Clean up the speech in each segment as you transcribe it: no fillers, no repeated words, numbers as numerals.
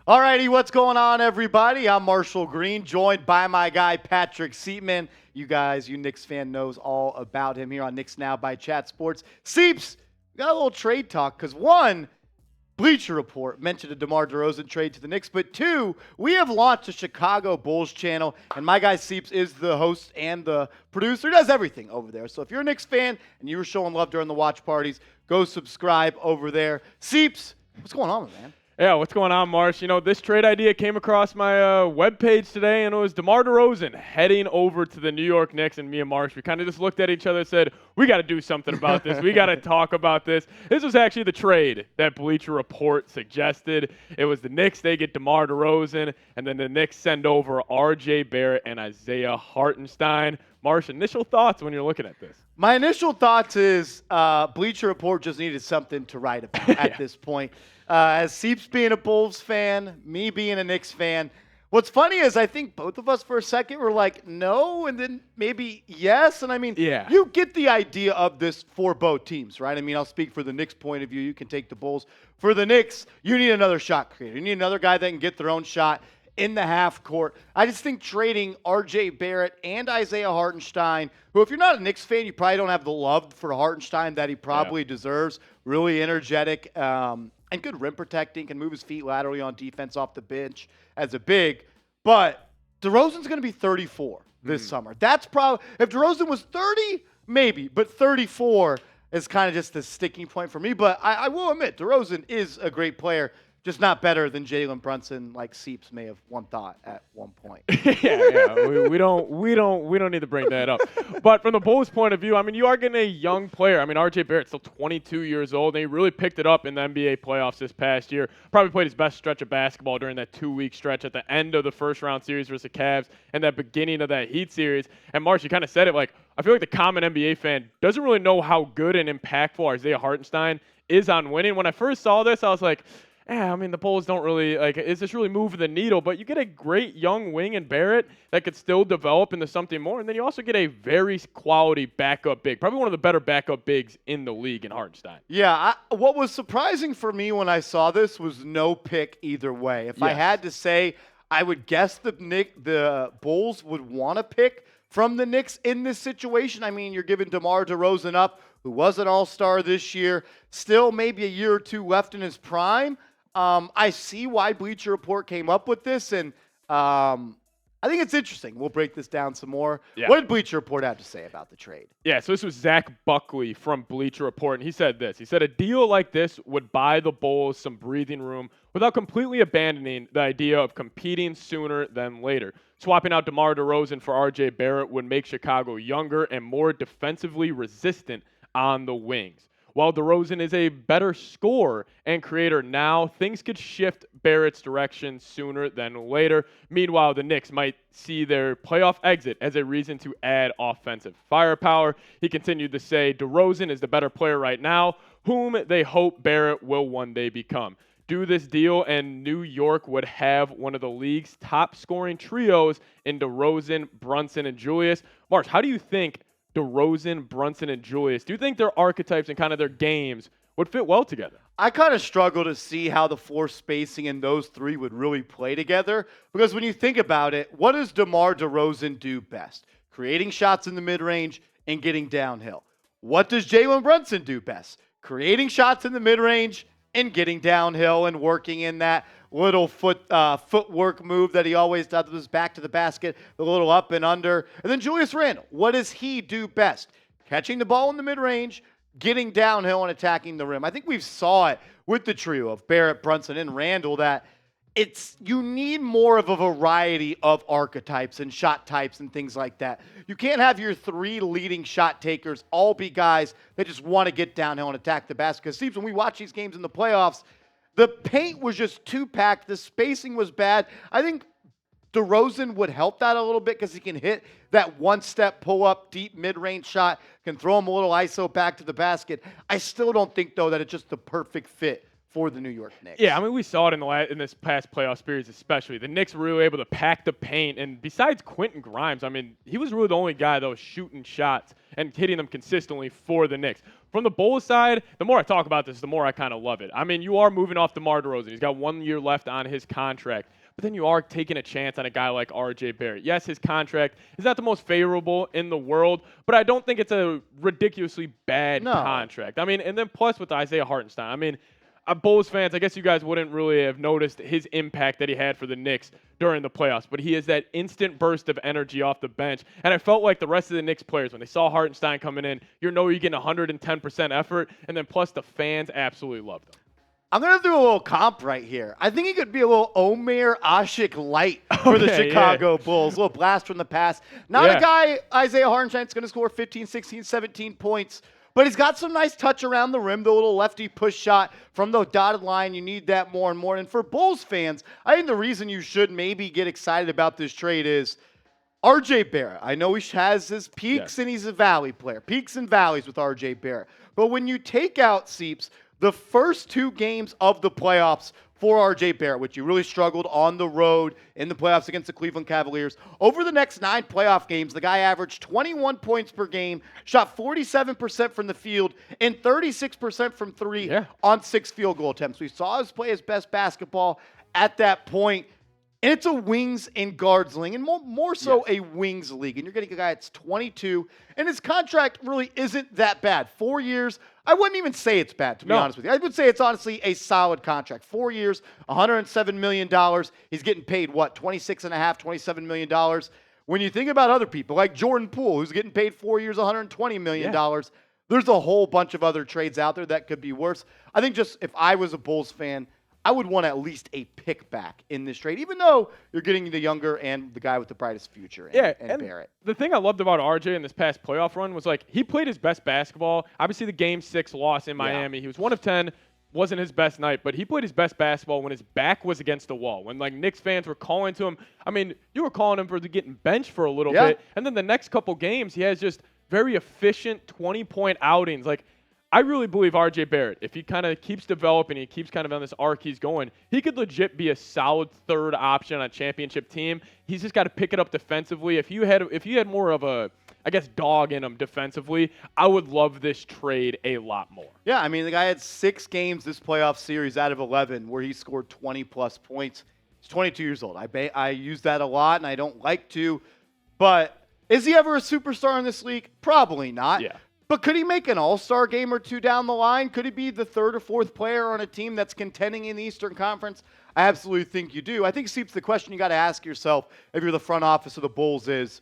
Alrighty, what's going on, everybody? I'm Marshall Green, joined by my guy Patrick Seatman. You guys, you Knicks fan knows all about him here on Knicks Now by Chat Sports. Seeps, we got a little trade talk because one, Bleacher Report mentioned a DeMar DeRozan trade to the Knicks, but two, we have launched a Chicago Bulls channel, and my guy Seeps is the host and the producer. He does everything over there. So if you're a Knicks fan and you were showing love during the watch parties, go subscribe over there. Seeps, what's going on, man? Yeah, what's going on, Marsh? You know, this trade idea came across my webpage today, and it was DeMar DeRozan heading over to the New York Knicks, and me and Marsh, we kind of just looked at each other and said, we got to do something about this. We got to talk about this. This was actually the trade that Bleacher Report suggested. It was the Knicks, they get DeMar DeRozan, and then the Knicks send over RJ Barrett and Isaiah Hartenstein. Marsh, initial thoughts when you're looking at this? My initial thoughts is Bleacher Report just needed something to write about at this point. As Seeps being a Bulls fan, me being a Knicks fan, what's funny is I think both of us for a second were like, no, and then maybe yes. And I mean, you get the idea of this for both teams, right? I mean, I'll speak for the Knicks' point of view. You can take the Bulls. For the Knicks, you need another shot creator. You need another guy that can get their own shot in the half court. I just think trading RJ Barrett and Isaiah Hartenstein, who if you're not a Knicks fan, you probably don't have the love for Hartenstein that he probably deserves. Really energetic and good rim protecting, can move his feet laterally on defense off the bench as a big. But DeRozan's going to be 34 this summer. That's probably, if DeRozan was 30, maybe, but 34 is kind of just the sticking point for me. But I will admit, DeRozan is a great player. Just not better than Jalen Brunson, like Seeps may have one thought at one point. We don't need to bring that up. But from the Bulls' point of view, I mean, you are getting a young player. I mean, RJ Barrett's still 22 years old, and he really picked it up in the NBA playoffs this past year. Probably played his best stretch of basketball during that 2-week stretch at the end of the first-round series versus the Cavs and that beginning of that Heat series. And Marsh, you kind of said it, like, I feel like the common NBA fan doesn't really know how good and impactful Isaiah Hartenstein is on winning. When I first saw this, I was like, I mean, the Bulls don't really, like, is this really moving the needle? But you get a great young wing in Barrett that could still develop into something more. And then you also get a very quality backup big, probably one of the better backup bigs in the league in Hartenstein. Yeah, what was surprising for me when I saw this was no pick either way. If I had to say, I would guess the Bulls would want to pick from the Knicks in this situation. I mean, you're giving DeMar DeRozan up, who was an all-star this year, still maybe a year or two left in his prime. I see why Bleacher Report came up with this, and I think it's interesting. We'll break this down some more. Yeah. What did Bleacher Report have to say about the trade? Yeah, so this was Zach Buckley from Bleacher Report, and he said this. He said, a deal like this would buy the Bulls some breathing room without completely abandoning the idea of competing sooner than later. Swapping out DeMar DeRozan for RJ Barrett would make Chicago younger and more defensively resistant on the wings. While DeRozan is a better scorer and creator now, things could shift Barrett's direction sooner than later. Meanwhile, the Knicks might see their playoff exit as a reason to add offensive firepower. He continued to say, DeRozan is the better player right now, whom they hope Barrett will one day become. Do this deal, and New York would have one of the league's top scoring trios in DeRozan, Brunson, and Julius. Marsh, how do you think DeRozan, Brunson, and Julius, do you think their archetypes and kind of their games would fit well together? I kind of struggle to see how the floor spacing in those three would really play together, because when you think about it, what does DeMar DeRozan do best? Creating shots in the mid-range and getting downhill. What does Jalen Brunson do best? Creating shots in the mid-range and getting downhill and working in that little footwork move that he always does with his back to the basket, the little up and under. And then Julius Randle, what does he do best? Catching the ball in the mid-range, getting downhill and attacking the rim. I think we saw it with the trio of Barrett, Brunson, and Randle that you need more of a variety of archetypes and shot types and things like that. You can't have your three leading shot takers all be guys that just want to get downhill and attack the basket. Because Steve, when we watch these games in the playoffs, the paint was just too packed. The spacing was bad. I think DeRozan would help that a little bit because he can hit that one-step pull-up, deep mid-range shot, can throw him a little ISO back to the basket. I still don't think, though, that it's just the perfect fit for the New York Knicks. Yeah, I mean, we saw it in this past playoff series especially. The Knicks were really able to pack the paint, and besides Quentin Grimes, I mean, he was really the only guy that was shooting shots and hitting them consistently for the Knicks. From the Bulls side, the more I talk about this, the more I kind of love it. I mean, you are moving off DeMar DeRozan. He's got 1 year left on his contract. But then you are taking a chance on a guy like RJ Barrett. Yes, his contract is not the most favorable in the world, but I don't think it's a ridiculously bad contract. I mean, and then plus with Isaiah Hartenstein. I mean, Bulls fans, I guess you guys wouldn't really have noticed his impact that he had for the Knicks during the playoffs, but he is that instant burst of energy off the bench. And I felt like the rest of the Knicks players, when they saw Hartenstein coming in, you're getting 110% effort, and then plus the fans absolutely loved him. I'm going to do a little comp right here. I think he could be a little Omer Asik light for the Chicago Bulls. A little blast from the past. Not a guy, Isaiah Hartenstein's going to score 15, 16, 17 points. But he's got some nice touch around the rim, the little lefty push shot from the dotted line. You need that more and more. And for Bulls fans, I think the reason you should maybe get excited about this trade is RJ Barrett. I know he has his peaks and he's a valley player. Peaks and valleys with RJ Barrett. But when you take out Seeps, the first 2 games of the playoffs for RJ Barrett, which you really struggled on the road in the playoffs against the Cleveland Cavaliers. Over the next 9 playoff games, the guy averaged 21 points per game, shot 47% from the field, and 36% from 3 on 6 field goal attempts. We saw us play his best basketball at that point. And it's a wings and guards league, and more so a wings league. And you're getting a guy that's 22, and his contract really isn't that bad. 4 years, I wouldn't even say it's bad, to be honest with you. I would say it's honestly a solid contract. 4 years, $107 million. He's getting paid, what, $26.5, $27 million. When you think about other people, like Jordan Poole, who's getting paid 4 years, $120 million, there's a whole bunch of other trades out there that could be worse. I think just if I was a Bulls fan, I would want at least a pick back in this trade, even though you're getting the younger and the guy with the brightest future and Barrett. The thing I loved about RJ in this past playoff run was, like, he played his best basketball. Obviously, the Game 6 loss in Miami, he was 1 of 10, wasn't his best night, but he played his best basketball when his back was against the wall. When, like, Knicks fans were calling to him, I mean, you were calling him for getting benched for a little bit, and then the next couple games, he has just very efficient 20-point outings. Like, I really believe RJ Barrett, if he kind of keeps developing, he keeps kind of on this arc he's going, he could legit be a solid third option on a championship team. He's just got to pick it up defensively. If you had more of a, I guess, dog in him defensively, I would love this trade a lot more. Yeah, I mean, the guy had 6 games this playoff series out of 11 where he scored 20-plus points. He's 22 years old. I use that a lot, and I don't like to. But is he ever a superstar in this league? Probably not. Yeah. But could he make an all-star game or 2 down the line? Could he be the 3rd or 4th player on a team that's contending in the Eastern Conference? I absolutely think you do. I think, Seeps, the question you got to ask yourself if you're the front office of the Bulls is,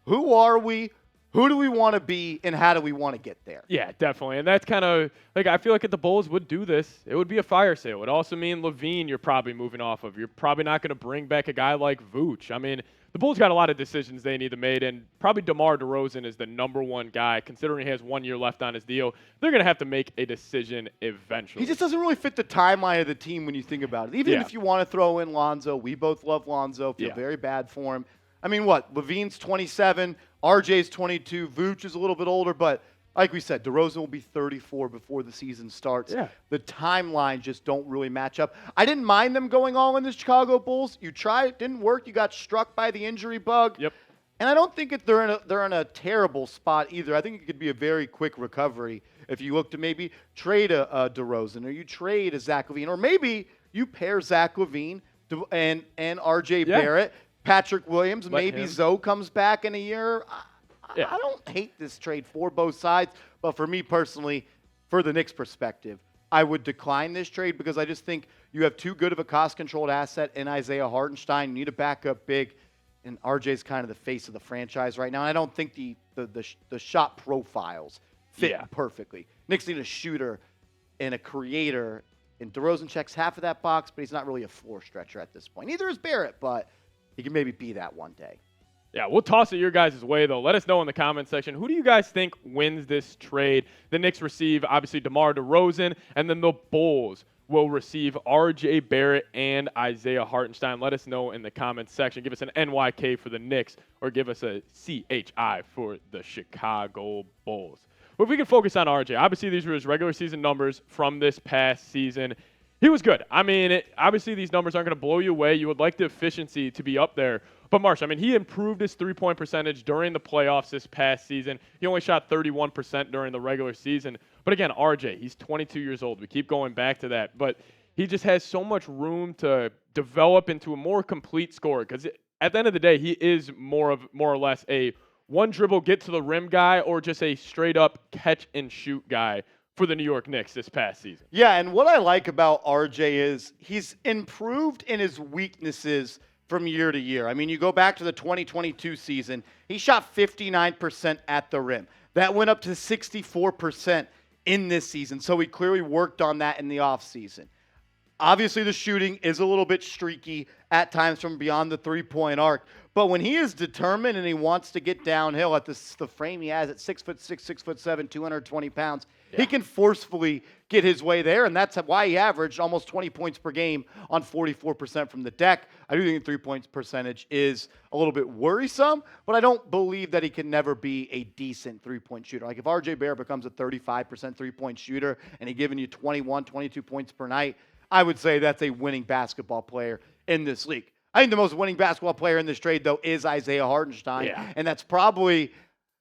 who are we? Who do we want to be, and how do we want to get there? Yeah, definitely. And that's kind of, like, I feel like if the Bulls would do this, it would be a fire sale. It would also mean Levine you're probably moving off of. You're probably not going to bring back a guy like Vooch. I mean, the Bulls got a lot of decisions they need to make, and probably DeMar DeRozan is the #1 guy, considering he has 1 year left on his deal. They're going to have to make a decision eventually. He just doesn't really fit the timeline of the team when you think about it. Even if you want to throw in Lonzo, we both love Lonzo, feel very bad for him. I mean, what? Levine's 27, RJ's 22, Vooch is a little bit older, but like we said, DeRozan will be 34 before the season starts. Yeah. The timelines just don't really match up. I didn't mind them going all in the Chicago Bulls. You tried, it didn't work. You got struck by the injury bug. Yep. And I don't think they're in a terrible spot either. I think it could be a very quick recovery if you look to maybe trade a DeRozan, or you trade a Zach LaVine, or maybe you pair Zach LaVine and RJ Barrett, Patrick Williams, maybe Zoe comes back in a year. I don't hate this trade for both sides, but for me personally, for the Knicks' perspective, I would decline this trade because I just think you have too good of a cost-controlled asset in Isaiah Hartenstein. You need a backup big, and RJ's kind of the face of the franchise right now. And I don't think the shot profiles fit perfectly. Knicks need a shooter and a creator, and DeRozan checks half of that box, but he's not really a floor stretcher at this point. Neither is Barrett, but he can maybe be that one day. Yeah, we'll toss it your guys' way, though. Let us know in the comment section. Who do you guys think wins this trade? The Knicks receive, obviously, DeMar DeRozan, and then the Bulls will receive RJ Barrett and Isaiah Hartenstein. Let us know in the comments section. Give us an NYK for the Knicks, or give us a CHI for the Chicago Bulls. But if we can focus on RJ, obviously these were his regular season numbers from this past season. He was good. I mean, obviously these numbers aren't going to blow you away. You would like the efficiency to be up there. But Marsh, I mean, he improved his three-point percentage during the playoffs this past season. He only shot 31% during the regular season. But again, RJ, he's 22 years old. We keep going back to that. But he just has so much room to develop into a more complete scorer because at the end of the day, he is more or less a one dribble get to the rim guy or just a straight up catch and shoot guy for the New York Knicks this past season. Yeah, and what I like about RJ is he's improved in his weaknesses from year to year. I mean, you go back to the 2022 season, he shot 59% at the rim. That went up to 64% in this season, so he clearly worked on that in the offseason. Obviously, the shooting is a little bit streaky at times from beyond the three-point arc. But when he is determined and he wants to get downhill at the frame he has at 6'6", 6'7", 220 pounds, he can forcefully get his way there, and that's why he averaged almost 20 points per game on 44% from the deck. I do think the three-point percentage is a little bit worrisome, but I don't believe that he can never be a decent three-point shooter. Like if RJ Barrett becomes a 35% three-point shooter and he's giving you 21, 22 points per night, I would say that's a winning basketball player in this league. I think the most winning basketball player in this trade, though, is Isaiah Hartenstein. Yeah. And that's probably,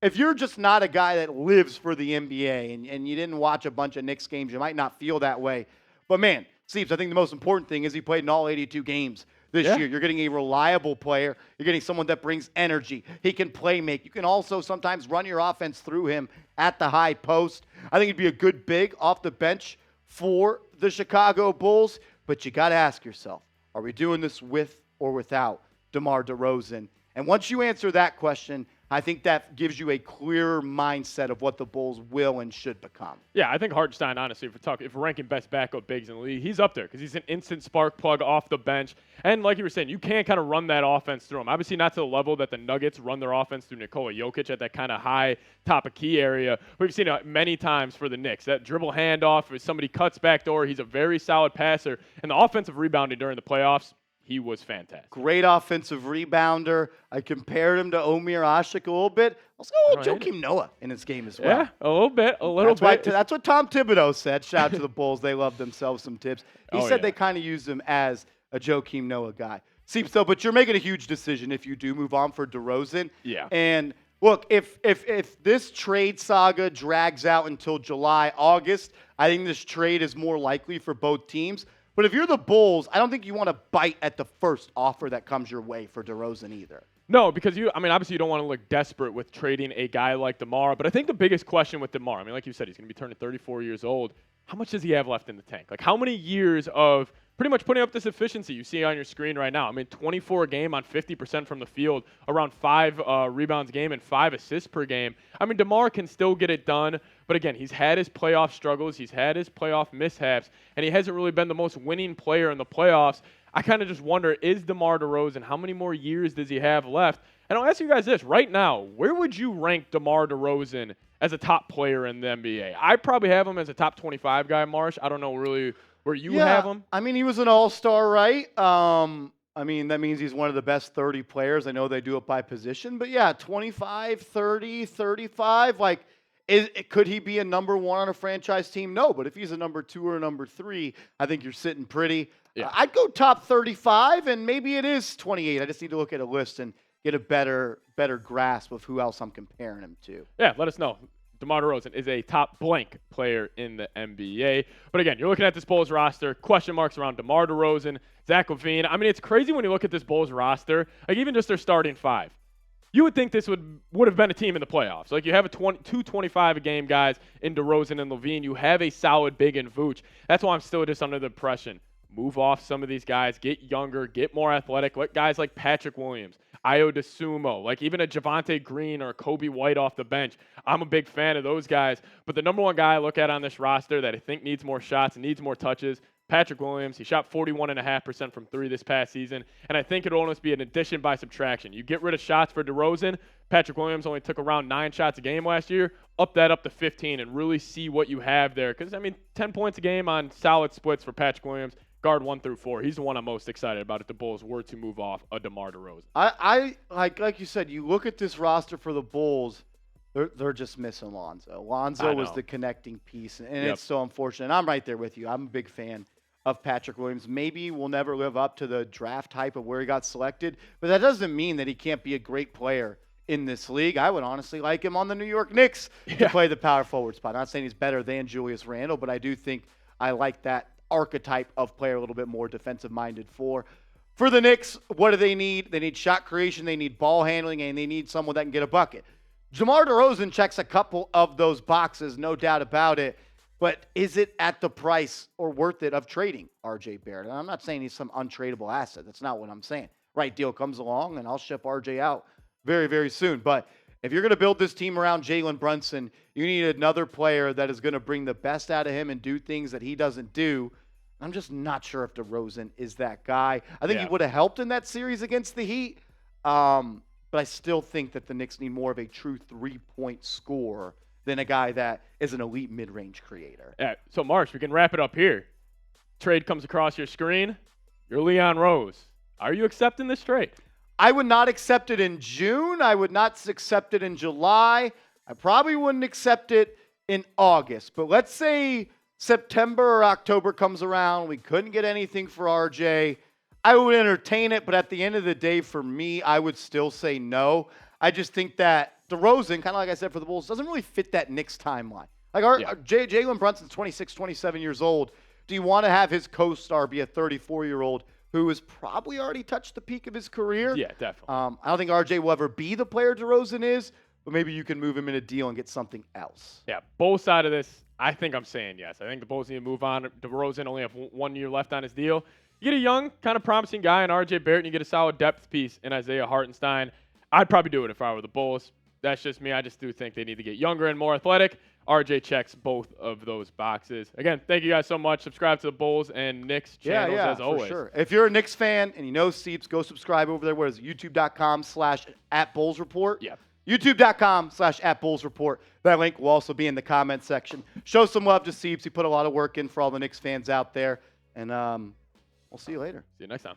if you're just not a guy that lives for the NBA and you didn't watch a bunch of Knicks games, you might not feel that way. But, man, Steves, I think the most important thing is he played in all 82 games this year. You're getting a reliable player. You're getting someone that brings energy. He can play make. You can also sometimes run your offense through him at the high post. I think he'd be a good big off the bench for the Chicago Bulls, but you got to ask yourself, are we doing this with or without DeMar DeRozan? And once you answer that question, I think that gives you a clearer mindset of what the Bulls will and should become. Yeah, I think Hartenstein, honestly, if we're ranking best backup bigs in the league, he's up there because he's an instant spark plug off the bench. And like you were saying, you can kind of run that offense through him. Obviously not to the level that the Nuggets run their offense through Nikola Jokic at that kind of high top of key area. We've seen it many times for the Knicks. That dribble handoff, if somebody cuts backdoor, he's a very solid passer. And the offensive rebounding during the playoffs, he was fantastic. Great offensive rebounder. I compared him to Omer Ashik a little bit. Also, Joakim Noah in his game as well. Yeah, a little bit. That's what Tom Thibodeau said. Shout out to the Bulls. They love themselves some tips. He said they kind of used him as a Joakim Noah guy. Seems so, but you're making a huge decision if you do move on for DeRozan. Yeah. And look, if this trade saga drags out until July, August, I think this trade is more likely for both teams. But if you're the Bulls, I don't think you want to bite at the first offer that comes your way for DeRozan either. No, because obviously you don't want to look desperate with trading a guy like DeMar. But I think the biggest question with DeMar, like you said, he's going to be turning 34 years old. How much does he have left in the tank? Like how many years of pretty much putting up this efficiency you see on your screen right now? 24 a game on 50% from the field, around 5 rebounds a game and 5 assists per game. DeMar can still get it done. But again, he's had his playoff struggles. He's had his playoff mishaps. And he hasn't really been the most winning player in the playoffs. I kind of just wonder, is DeMar DeRozan, how many more years does he have left? And I'll ask you guys this. Right now, where would you rank DeMar DeRozan as a top player in the NBA? I probably have him as a top 25 guy, Marsh. I don't know really where you have him. He was an all-star, right? That means he's one of the best 30 players. I know they do it by position. But, 25, 30, 35, could he be a number one on a franchise team? No, but if he's a number 2 or a number 3, I think you're sitting pretty. Yeah. I'd go top 35, and maybe it is 28. I just need to look at a list and get a better grasp of who else I'm comparing him to. Yeah, let us know. DeMar DeRozan is a top blank player in the NBA. But again, you're looking at this Bulls roster, question marks around DeMar DeRozan, Zach LaVine. It's crazy when you look at this Bulls roster, even just their starting 5. You would think this would have been a team in the playoffs. You have 225 a game guys in DeRozan and LaVine. You have a solid big in Vooch. That's why I'm still just under the impression. Move off some of these guys, get younger, get more athletic. Let guys like Patrick Williams, Ayo DeSumo, even a Javonte Green or a Kobe White off the bench. I'm a big fan of those guys. But the number one guy I look at on this roster that I think needs more shots and needs more touches, Patrick Williams. He shot 41.5% from 3 this past season, and I think it'll almost be an addition by subtraction. You get rid of shots for DeRozan. Patrick Williams only took around 9 shots a game last year. Up that up to 15 and really see what you have there. Because, 10 points a game on solid splits for Patrick Williams. Guard 1 through 4. He's the one I'm most excited about if the Bulls were to move off a DeMar DeRozan. I like you said, you look at this roster for the Bulls, they're just missing Lonzo. Lonzo was the connecting piece, and it's so unfortunate. I'm right there with you. I'm a big fan of Patrick Williams. Maybe will never live up to the draft hype of where he got selected, but that doesn't mean that he can't be a great player in this league. I would honestly like him on the New York Knicks to play the power forward spot. Not saying he's better than Julius Randle, but I do think I like that archetype of player a little bit more defensive-minded for the Knicks. What do they need? They need shot creation, they need ball handling, and they need someone that can get a bucket. DeMar DeRozan checks a couple of those boxes, no doubt about it. But is it at the price or worth it of trading RJ Barrett? And I'm not saying he's some untradeable asset. That's not what I'm saying. Right deal comes along, and I'll ship RJ out very, very soon. But if you're going to build this team around Jalen Brunson, you need another player that is going to bring the best out of him and do things that he doesn't do. I'm just not sure if DeRozan is that guy. I think he would have helped in that series against the Heat. But I still think that the Knicks need more of a true three-point scorer than a guy that is an elite mid-range creator. Yeah, so, Marsh, we can wrap it up here. Trade comes across your screen. You're Leon Rose. Are you accepting this trade? I would not accept it in June. I would not accept it in July. I probably wouldn't accept it in August. But let's say September or October comes around. We couldn't get anything for RJ. I would entertain it, but at the end of the day, for me, I would still say no. I just think that DeRozan, kind of like I said for the Bulls, doesn't really fit that Knicks timeline. Like Jalen Brunson's 26, 27 years old. Do you want to have his co-star be a 34-year-old who has probably already touched the peak of his career? Yeah, definitely. I don't think RJ will ever be the player DeRozan is, but maybe you can move him in a deal and get something else. Yeah, both sides of this, I think I'm saying yes. I think the Bulls need to move on. DeRozan only have 1 year left on his deal. You get a young, kind of promising guy in RJ Barrett, and you get a solid depth piece in Isaiah Hartenstein. I'd probably do it if I were the Bulls. That's just me. I just do think they need to get younger and more athletic. RJ checks both of those boxes. Again, thank you guys so much. Subscribe to the Bulls and Knicks channels as always. For sure. If you're a Knicks fan and you know Seeps, go subscribe over there. What is it? YouTube.com/@BullsReport. Yeah. YouTube.com/@BullsReport. That link will also be in the comment section. Show some love to Seeps. He put a lot of work in for all the Knicks fans out there. And we'll see you later. See you next time.